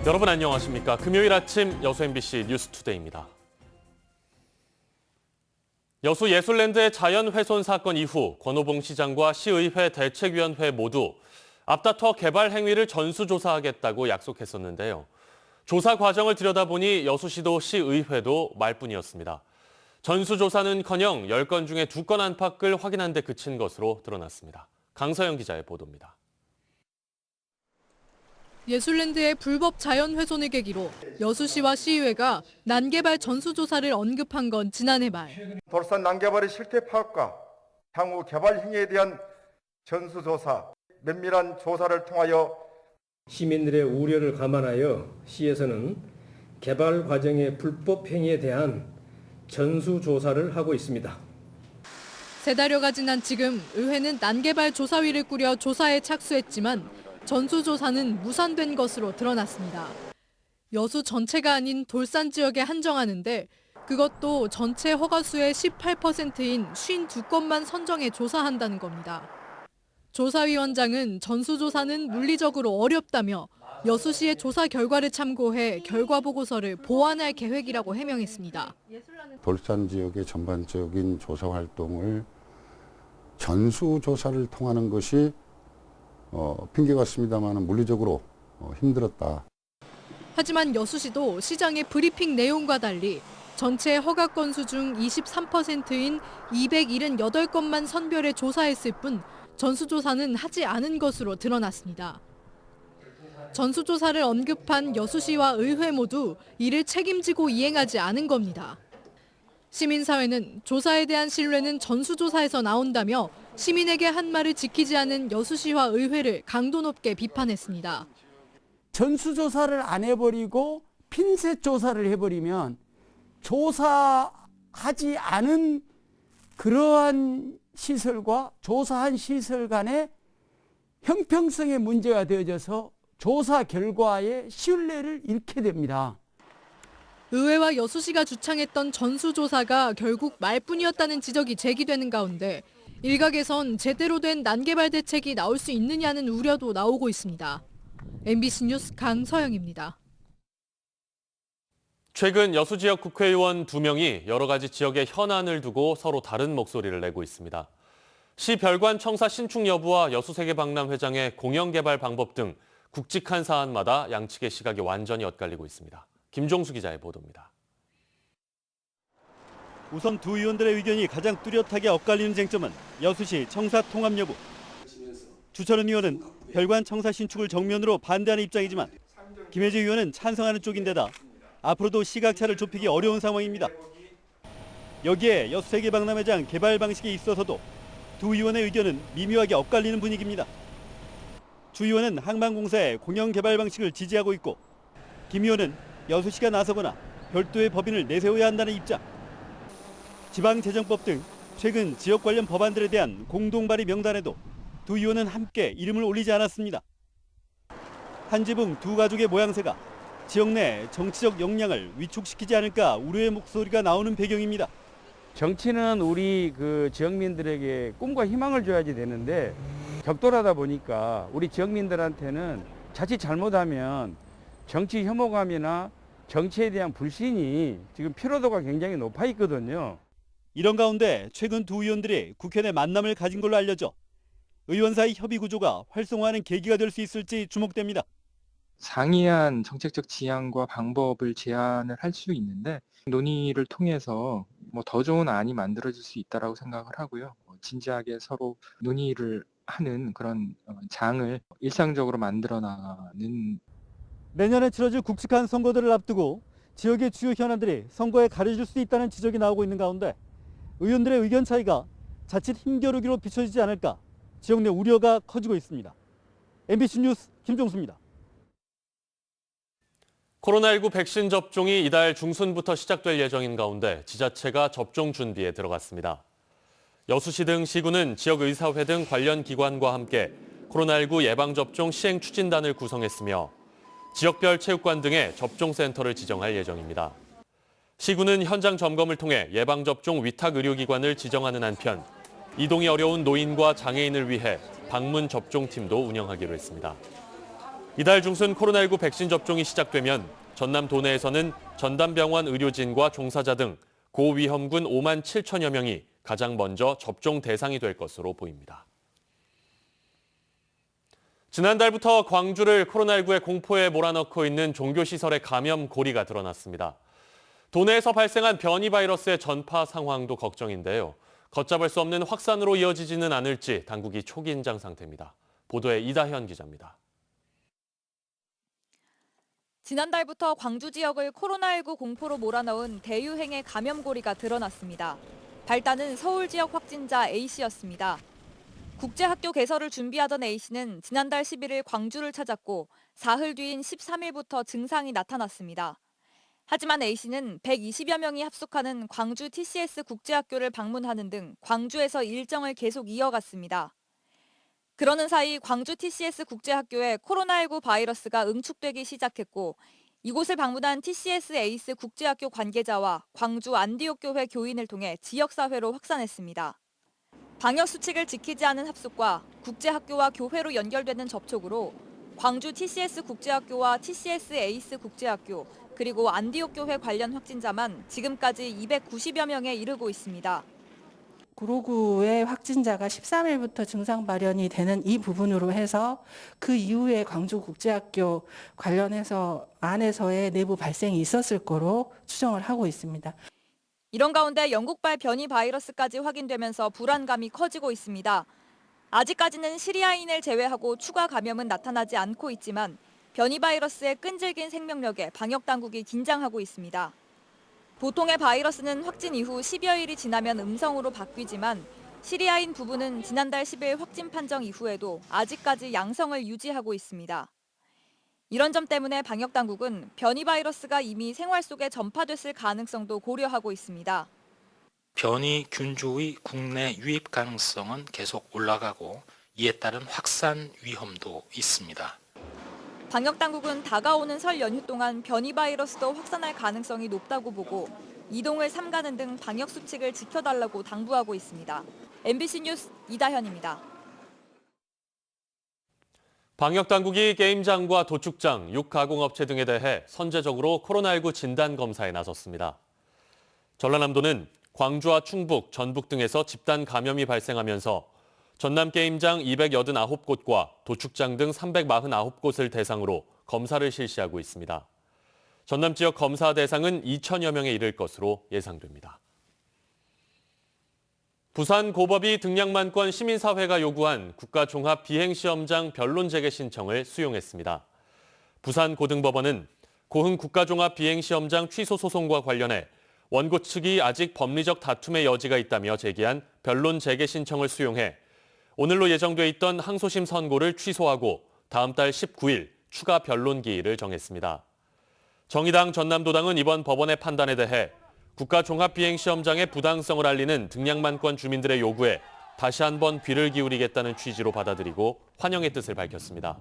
여러분 안녕하십니까? 금요일 아침 여수 MBC 뉴스투데이입니다. 여수 예술랜드의 자연훼손 사건 이후 권오봉 시장과 시의회 대책위원회 모두 앞다퉈 개발 행위를 전수조사하겠다고 약속했었는데요. 조사 과정을 들여다보니 여수시도 시의회도 말뿐이었습니다. 전수조사는커녕 10건 중에 2건 안팎을 확인한 데 그친 것으로 드러났습니다. 강서영 기자의 보도입니다. 예술랜드의 불법 자연훼손을 계기로 여수시와 시의회가 난개발 전수조사를 언급한 건 지난해 말. 돌산 난개발의 실태 파악과 향후 개발 행위에 대한 전수조사, 면밀한 조사를 통하여 시민들의 우려를 감안하여 시에서는 개발 과정의 불법 행위에 대한 전수조사를 하고 있습니다. 3달여가 지난 지금 의회는 난개발 조사위를 꾸려 조사에 착수했지만 전수조사는 무산된 것으로 드러났습니다. 여수 전체가 아닌 돌산 지역에 한정하는데 그것도 전체 허가수의 18%인 52건만 선정해 조사한다는 겁니다. 조사위원장은 전수조사는 물리적으로 어렵다며 여수시의 조사 결과를 참고해 결과보고서를 보완할 계획이라고 해명했습니다. 돌산 지역의 전반적인 조사 활동을 전수조사를 통하는 것이 핑계 같습니다만 물리적으로 힘들었다. 하지만 여수시도 시장의 브리핑 내용과 달리 전체 허가 건수 중 23%인 278건만 선별해 조사했을 뿐 전수조사는 하지 않은 것으로 드러났습니다. 전수조사를 언급한 여수시와 의회 모두 이를 책임지고 이행하지 않은 겁니다. 시민사회는 조사에 대한 신뢰는 전수조사에서 나온다며 시민에게 한 말을 지키지 않은 여수시와 의회를 강도 높게 비판했습니다. 전수조사를 안 해버리고 핀셋 조사를 해버리면 조사하지 않은 그러한 시설과 조사한 시설 간의 형평성의 문제가 되어져서 조사 결과의 신뢰를 잃게 됩니다. 의회와 여수시가 주창했던 전수조사가 결국 말뿐이었다는 지적이 제기되는 가운데 일각에선 제대로 된 난개발 대책이 나올 수 있느냐는 우려도 나오고 있습니다. MBC 뉴스 강서영입니다. 최근 여수 지역 국회의원 2명이 여러 가지 지역의 현안을 두고 서로 다른 목소리를 내고 있습니다. 시 별관 청사 신축 여부와 여수세계박람회장의 공영개발 방법 등 굵직한 사안마다 양측의 시각이 완전히 엇갈리고 있습니다. 김종수 기자의 보도입니다. 우선 두 의원들의 의견이 가장 뚜렷하게 엇갈리는 쟁점은 여수시 청사 통합 여부. 주철은 의원은 별관 청사 신축을 정면으로 반대하는 입장이지만 김혜재 의원은 찬성하는 쪽인데다 앞으로도 시각차를 좁히기 어려운 상황입니다. 여기에 여수세계박람회장 개발 방식에 있어서도 두 의원의 의견은 미묘하게 엇갈리는 분위기입니다. 주 의원은 항만공사의 공영개발 방식을 지지하고 있고 김 의원은 여수시가 나서거나 별도의 법인을 내세워야 한다는 입장. 지방재정법 등 최근 지역 관련 법안들에 대한 공동 발의 명단에도 두 의원은 함께 이름을 올리지 않았습니다. 한 지붕 두 가족의 모양새가 지역 내 정치적 역량을 위축시키지 않을까 우려의 목소리가 나오는 배경입니다. 정치는 우리 지역민들에게 꿈과 희망을 줘야지 되는데 격돌하다 보니까 우리 지역민들한테는 자칫 잘못하면 정치 혐오감이나 정치에 대한 불신이 지금 피로도가 굉장히 높아 있거든요. 이런 가운데 최근 두 의원들이 국회 내 만남을 가진 걸로 알려져 의원 사이 협의 구조가 활성화하는 계기가 될 수 있을지 주목됩니다. 상이한 정책적 지향과 방법을 제안을 할 수 있는데 논의를 통해서 더 좋은 안이 만들어질 수 있다고 생각을 하고요. 진지하게 서로 논의를 하는 그런 장을 일상적으로 만들어 나가는. 내년에 치러질 굵직한 선거들을 앞두고 지역의 주요 현안들이 선거에 가려질 수 있다는 지적이 나오고 있는 가운데 의원들의 의견 차이가 자칫 힘겨루기로 비춰지지 않을까 지역 내 우려가 커지고 있습니다. MBC 뉴스 김종수입니다. 코로나19 백신 접종이 이달 중순부터 시작될 예정인 가운데 지자체가 접종 준비에 들어갔습니다. 여수시 등 시군은 지역의사회 등 관련 기관과 함께 코로나19 예방접종 시행 추진단을 구성했으며 지역별 체육관 등에 접종센터를 지정할 예정입니다. 시군은 현장 점검을 통해 예방접종 위탁 의료기관을 지정하는 한편 이동이 어려운 노인과 장애인을 위해 방문 접종팀도 운영하기로 했습니다. 이달 중순 코로나19 백신 접종이 시작되면 전남 도내에서는 전담병원 의료진과 종사자 등 고위험군 5만 7천여 명이 가장 먼저 접종 대상이 될 것으로 보입니다. 지난달부터 광주를 코로나19의 공포에 몰아넣고 있는 종교시설의 감염 고리가 드러났습니다. 도내에서 발생한 변이 바이러스의 전파 상황도 걱정인데요. 걷잡을 수 없는 확산으로 이어지지는 않을지 당국이 초긴장 상태입니다. 보도에 이다현 기자입니다. 지난달부터 광주 지역을 코로나19 공포로 몰아넣은 대유행의 감염고리가 드러났습니다. 발단은 서울 지역 확진자 A씨였습니다. 국제학교 개설을 준비하던 A씨는 지난달 11일 광주를 찾았고 사흘 뒤인 13일부터 증상이 나타났습니다. 하지만 A씨는 120여 명이 합숙하는 광주 TCS 국제학교를 방문하는 등 광주에서 일정을 계속 이어갔습니다. 그러는 사이 광주 TCS 국제학교에 코로나19 바이러스가 응축되기 시작했고 이곳을 방문한 TCS 에이스 국제학교 관계자와 광주 안디옥교회 교인을 통해 지역사회로 확산했습니다. 방역수칙을 지키지 않은 합숙과 국제학교와 교회로 연결되는 접촉으로 광주 TCS 국제학교와 TCS 에이스 국제학교 그리고 안디옥교회 관련 확진자만 지금까지 290여 명에 이르고 있습니다. 구로구의 확진자가 13일부터 증상 발현이 되는 이 부분으로 해서 그 이후에 광주국제학교 관련해서 안에서의 내부 발생이 있었을 거로 추정을 하고 있습니다. 이런 가운데 영국발 변이 바이러스까지 확인되면서 불안감이 커지고 있습니다. 아직까지는 시리아인을 제외하고 추가 감염은 나타나지 않고 있지만 변이 바이러스의 끈질긴 생명력에 방역당국이 긴장하고 있습니다. 보통의 바이러스는 확진 이후 10여일이 지나면 음성으로 바뀌지만 시리아인 부부는 지난달 10일 확진 판정 이후에도 아직까지 양성을 유지하고 있습니다. 이런 점 때문에 방역당국은 변이 바이러스가 이미 생활 속에 전파됐을 가능성도 고려하고 있습니다. 변이 균주의 국내 유입 가능성은 계속 올라가고 이에 따른 확산 위험도 있습니다. 방역당국은 다가오는 설 연휴 동안 변이 바이러스도 확산할 가능성이 높다고 보고 이동을 삼가는 등 방역수칙을 지켜달라고 당부하고 있습니다. MBC 뉴스 이다현입니다. 방역당국이 게임장과 도축장, 육가공업체 등에 대해 선제적으로 코로나19 진단검사에 나섰습니다. 전라남도는 광주와 충북, 전북 등에서 집단 감염이 발생하면서 전남 게임장 289곳과 도축장 등 349곳을 대상으로 검사를 실시하고 있습니다. 전남 지역 검사 대상은 2천여 명에 이를 것으로 예상됩니다. 부산고법이 등량만권 시민사회가 요구한 국가종합비행시험장 변론 재개 신청을 수용했습니다. 부산고등법원은 고흥 국가종합비행시험장 취소 소송과 관련해 원고 측이 아직 법리적 다툼의 여지가 있다며 제기한 변론 재개 신청을 수용해 오늘로 예정돼 있던 항소심 선고를 취소하고 다음 달 19일 추가 변론 기일을 정했습니다. 정의당 전남도당은 이번 법원의 판단에 대해 국가종합비행시험장의 부당성을 알리는 등량만권 주민들의 요구에 다시 한번 귀를 기울이겠다는 취지로 받아들이고 환영의 뜻을 밝혔습니다.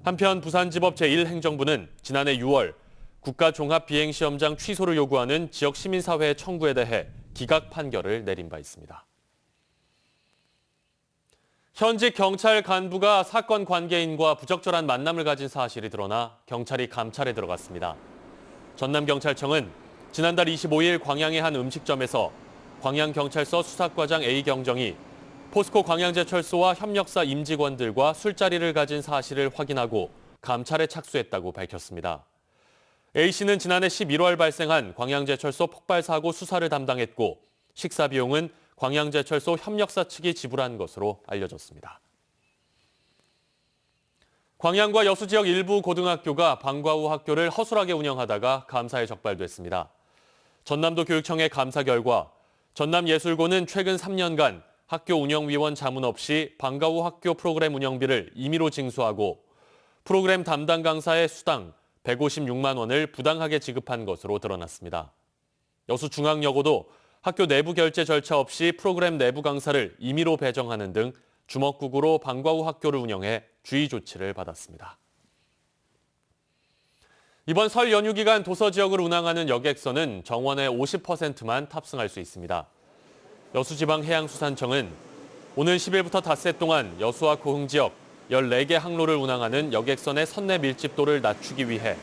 한편 부산지법 제1행정부는 지난해 6월 국가종합비행시험장 취소를 요구하는 지역 시민사회의 청구에 대해 기각 판결을 내린 바 있습니다. 현직 경찰 간부가 사건 관계인과 부적절한 만남을 가진 사실이 드러나 경찰이 감찰에 들어갔습니다. 전남경찰청은 지난달 25일 광양의 한 음식점에서 광양경찰서 수사과장 A경정이 포스코 광양제철소와 협력사 임직원들과 술자리를 가진 사실을 확인하고 감찰에 착수했다고 밝혔습니다. A씨는 지난해 11월 발생한 광양제철소 폭발 사고 수사를 담당했고 식사 비용은 광양제철소 협력사 측이 지불한 것으로 알려졌습니다. 광양과 여수 지역 일부 고등학교가 방과 후 학교를 허술하게 운영하다가 감사에 적발됐습니다. 전남도 교육청의 감사 결과 전남예술고는 최근 3년간 학교 운영위원 자문 없이 방과 후 학교 프로그램 운영비를 임의로 징수하고 프로그램 담당 강사의 수당 156만 원을 부당하게 지급한 것으로 드러났습니다. 여수중앙여고도 학교 내부 결제 절차 없이 프로그램 내부 강사를 임의로 배정하는 등 주먹국으로 방과 후 학교를 운영해 주의 조치를 받았습니다. 이번 설 연휴 기간 도서 지역을 운항하는 여객선은 정원의 50%만 탑승할 수 있습니다. 여수지방해양수산청은 오는 10일부터 닷새 동안 여수와 고흥 지역 14개 항로를 운항하는 여객선의 선내 밀집도를 낮추기 위해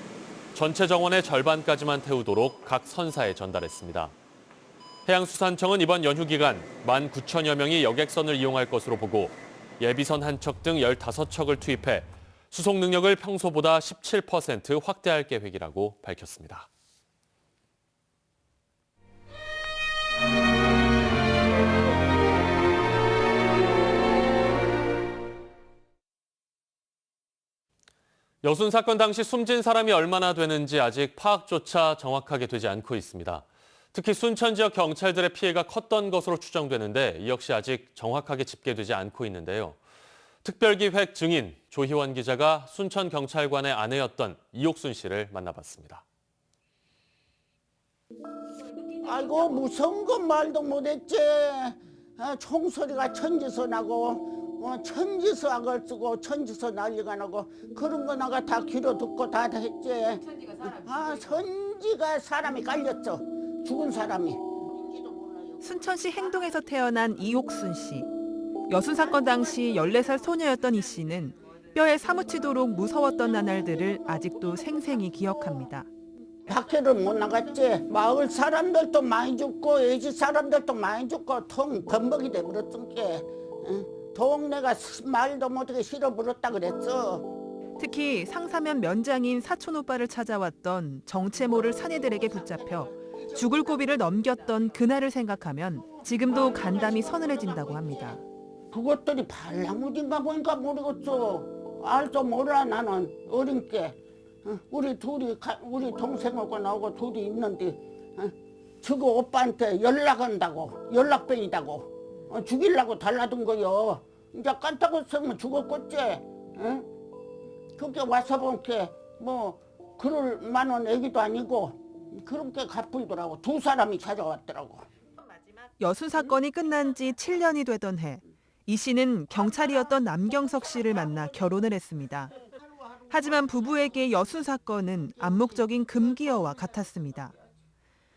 전체 정원의 절반까지만 태우도록 각 선사에 전달했습니다. 해양수산청은 이번 연휴 기간 19,000여 명이 여객선을 이용할 것으로 보고 예비선 한 척 등 15척을 투입해 수송 능력을 평소보다 17% 확대할 계획이라고 밝혔습니다. 여순 사건 당시 숨진 사람이 얼마나 되는지 아직 파악조차 정확하게 되지 않고 있습니다. 특히 순천 지역 경찰들의 피해가 컸던 것으로 추정되는데 이 역시 아직 정확하게 집계되지 않고 있는데요. 특별기획 증인 조희원 기자가 순천 경찰관의 아내였던 이옥순 씨를 만나봤습니다. 아이고 무서운 건 말도 못했지. 총소리가 천지서 나고 천지서 악을 쓰고 천지서 난리가 나고 그런 거 내가 다 귀로 듣고 다 했지. 천지가 사람이 깔렸어. 죽은 사람이. 순천시 행동에서 태어난 이옥순 씨. 여순 사건 당시 14살 소녀였던 이 씨는 뼈에 사무치도록 무서웠던 나날들을 아직도 생생히 기억합니다. 밖에를 못 나갔지. 마을 사람들도 많이 죽고 애지 사람들도 많이 죽고 통 범벅이 돼버렸던 게. 동네가 말도 못하게 싫어버렸다 그랬어. 특히 상사면 면장인 사촌 오빠를 찾아왔던 정체 모를 사내들에게 붙잡혀 죽을 고비를 넘겼던 그날을 생각하면 지금도 간담이 서늘해진다고 합니다. 그것들이 발랑무딘가 보니까 모르겠어. 알도 몰라 나는 어린 게. 우리 동생하고 나하고 둘이 있는데 저거 오빠한테 연락한다고 연락병이다고 죽이려고 달라든 거요. 이제 깐타고 쓰면 죽었겠지. 그게 와서 보니까 뭐 그럴 만한 애기도 아니고 그렇게 갚으더라고. 두 사람이 찾아왔더라고. 여순 사건이 끝난 지 7년이 되던 해, 이 씨는 경찰이었던 남경석 씨를 만나 결혼을 했습니다. 하지만 부부에게 여순 사건은 암묵적인 금기어와 같았습니다.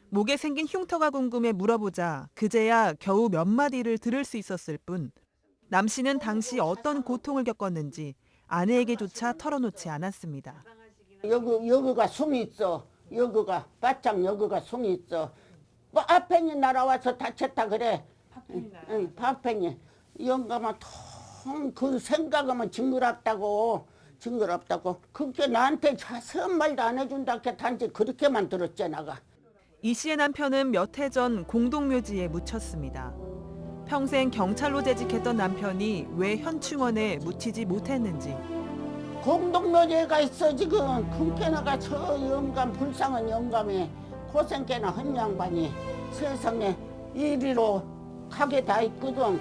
목에 생긴 흉터가 궁금해 물어보자 그제야 겨우 몇 마디를 들을 수 있었을 뿐 남 씨는 당시 어떤 고통을 겪었는지 아내에게조차 털어놓지 않았습니다. 여기가 숨이 있어. 여기가 바짝 여기가 숨이 있어. 뭐 파팽이 날아와서 다쳤다 그래. 파팽이. 영감은 그 생각하면 징그럽다고. 그렇게 나한테 자세한 말도 안 해준다. 단지 그렇게만 들었지 나가. 이 씨의 남편은 몇 해 전 공동묘지에 묻혔습니다. 평생 경찰로 재직했던 남편이 왜 현충원에 묻히지 못했는지. 공동묘지가 있어 지금. 그렇게 나가 저 영감 불쌍한 영감이 고생께나 한 양반이 세상에 이리로 가게 다 있거든.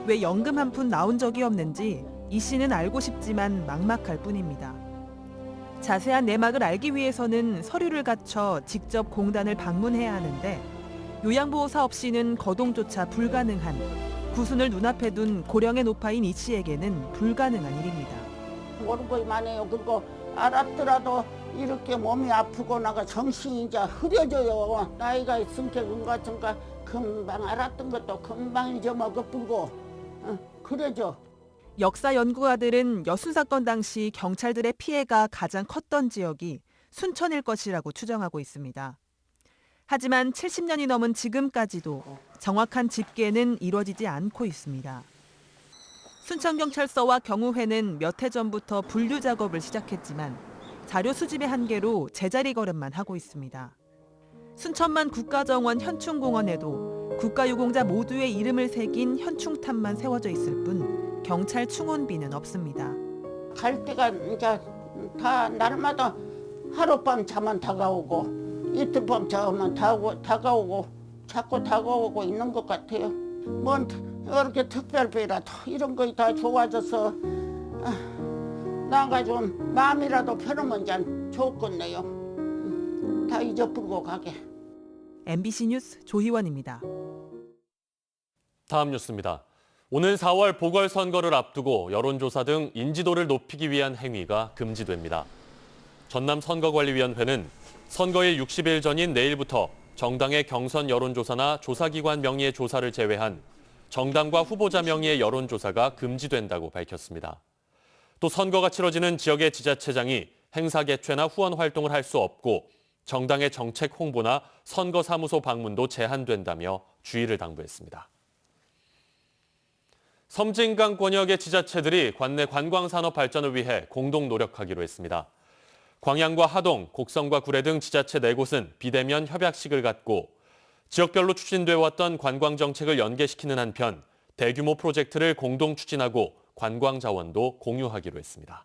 왜 연금 한 푼 나온 적이 없는지 이 씨는 알고 싶지만 막막할 뿐입니다. 자세한 내막을 알기 위해서는 서류를 갖춰 직접 공단을 방문해야 하는데 요양보호사 없이는 거동조차 불가능한 구순을 눈앞에 둔 고령의 노파인 이 씨에게는 불가능한 일입니다. 모르고만 해요. 그리고 알았더라도 이렇게 몸이 아프고 나가 정신이 이제 흐려져요. 나이가 있으니까 그런 것 같으니까 금방 알았던 것도 금방 잊어먹어버리고 그러죠. 역사 연구가들은 여순 사건 당시 경찰들의 피해가 가장 컸던 지역이 순천일 것이라고 추정하고 있습니다. 하지만 70년이 넘은 지금까지도 정확한 집계는 이루어지지 않고 있습니다. 순천경찰서와 경우회는 몇 해 전부터 분류 작업을 시작했지만 자료 수집의 한계로 제자리 걸음만 하고 있습니다. 순천만 국가정원 현충공원에도 국가유공자 모두의 이름을 새긴 현충탑만 세워져 있을 뿐 경찰 충원비는 없습니다. 갈 때가 이제 다 날마다 하룻밤 자면 다가오고 이틀밤 자면 다가오고 자꾸 다가오고 있는 것 같아요. 뭔 이렇게 특별비라도 이런 거 다 좋아져서 나가 좀 마음이라도 편하면 좀 좋겠네요. 다 잊어버리고 가게. MBC 뉴스 조희원입니다. 다음 뉴스입니다. 오는 4월 보궐선거를 앞두고 여론조사 등 인지도를 높이기 위한 행위가 금지됩니다. 전남선거관리위원회는 선거일 60일 전인 내일부터 정당의 경선 여론조사나 조사기관 명의의 조사를 제외한 정당과 후보자 명의의 여론조사가 금지된다고 밝혔습니다. 또 선거가 치러지는 지역의 지자체장이 행사 개최나 후원 활동을 할 수 없고 정당의 정책 홍보나 선거사무소 방문도 제한된다며 주의를 당부했습니다. 섬진강 권역의 지자체들이 관내 관광산업 발전을 위해 공동 노력하기로 했습니다. 광양과 하동, 곡성과 구례 등 지자체 4곳은 비대면 협약식을 갖고 지역별로 추진돼 왔던 관광 정책을 연계시키는 한편 대규모 프로젝트를 공동 추진하고 관광 자원도 공유하기로 했습니다.